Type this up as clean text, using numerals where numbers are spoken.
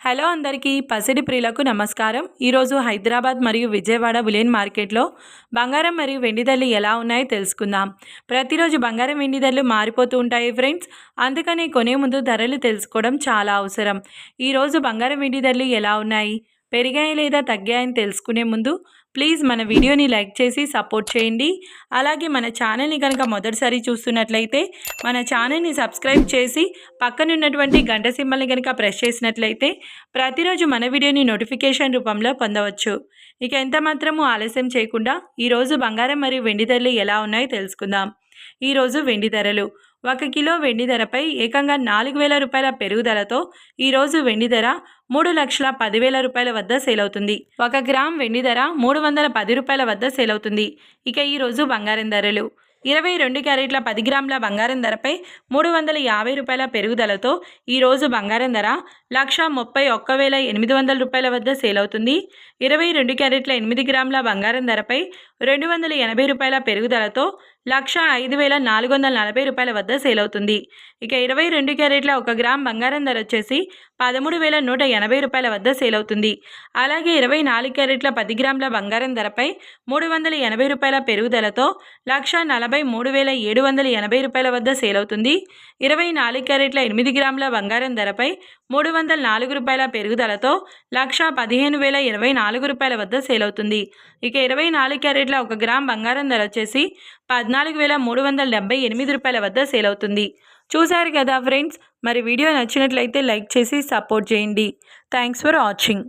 Hello అందరికీ పసిడి ప్రియులకు నమస్కారం. ఈరోజు హైదరాబాద్ మరియు విజయవాడ బులియన్ మార్కెట్లో బంగారం మరియు వెండి ధరలు ఎలా ఉన్నాయో తెలుసుకుందాం. ప్రతిరోజు బంగారం వెండి ధరలు మారిపోతూ ఉంటాయి ఫ్రెండ్స్. అందుకని కొనే ముందు ధరలు తెలుసుకోవడం చాలా అవసరం. ఈరోజు బంగారం వెండి ధరలు ఎలా ఉన్నాయి, పెరిగాయి లేదా తగ్గాయని తెలుసుకునే ముందు ప్లీజ్ మన వీడియోని లైక్ చేసి సపోర్ట్ చేయండి. అలాగే మన ఛానల్ని కనుక మొదటిసారి చూస్తున్నట్లయితే మన ఛానల్ని సబ్స్క్రైబ్ చేసి పక్కనున్నటువంటి గంట సింబల్ని కనుక ప్రెస్ చేసినట్లయితే ప్రతిరోజు మన వీడియోని నోటిఫికేషన్ రూపంలో పొందవచ్చు. ఇక ఎంత మాత్రము ఆలస్యం చేయకుండా ఈరోజు బంగారం మరియు వెండి ధరలు ఎలా ఉన్నాయో తెలుసుకుందాం. ఈరోజు వెండి ధరలు 1 కిలో వెండి ధరపై ఏకంగా 4,000 రూపాయల పెరుగుదలతో ఈరోజు వెండి ధర 3,10,000 రూపాయల వద్ద సేల్ అవుతుంది. 1 గ్రామ్ వెండి ధర 310 రూపాయల వద్ద సేల్ అవుతుంది. ఇక ఈరోజు బంగారం ధరలు 22 క్యారెట్ల 10 గ్రాముల బంగారం ధరపై 350 రూపాయల పెరుగుదలతో ఈరోజు బంగారం ధర 1,31,800 రూపాయల వద్ద సేల్ అవుతుంది. 22 క్యారెట్ల 8 గ్రాముల బంగారం ధరపై 280 రూపాయల పెరుగుదలతో 1,05,440 రూపాయల వద్ద సేల్ అవుతుంది. ఇక 22 క్యారెట్ల 1 గ్రామ్ బంగారం ధర వచ్చేసి 13,180 రూపాయల వద్ద సేల్ అవుతుంది. అలాగే 24 క్యారెట్ల 10 గ్రాముల బంగారం ధరపై 380 రూపాయల పెరుగుదలతో 1,43,780 రూపాయల వద్ద సేల్ అవుతుంది. 24 క్యారెట్ల 8 గ్రాముల బంగారం ధరపై 304 రూపాయల పెరుగుదలతో 1,15,024 రూపాయల వద్ద సేల్ అవుతుంది. ఇక 24 క్యారెట్ల 1 గ్రామ్ బంగారం ధర వచ్చేసి 14,378 రూపాయల వద్ద సేల్ అవుతుంది. చూశారు కదా ఫ్రెండ్స్, మరి వీడియో నచ్చినట్లయితే లైక్ చేసి సపోర్ట్ చేయండి. Thanks for watching.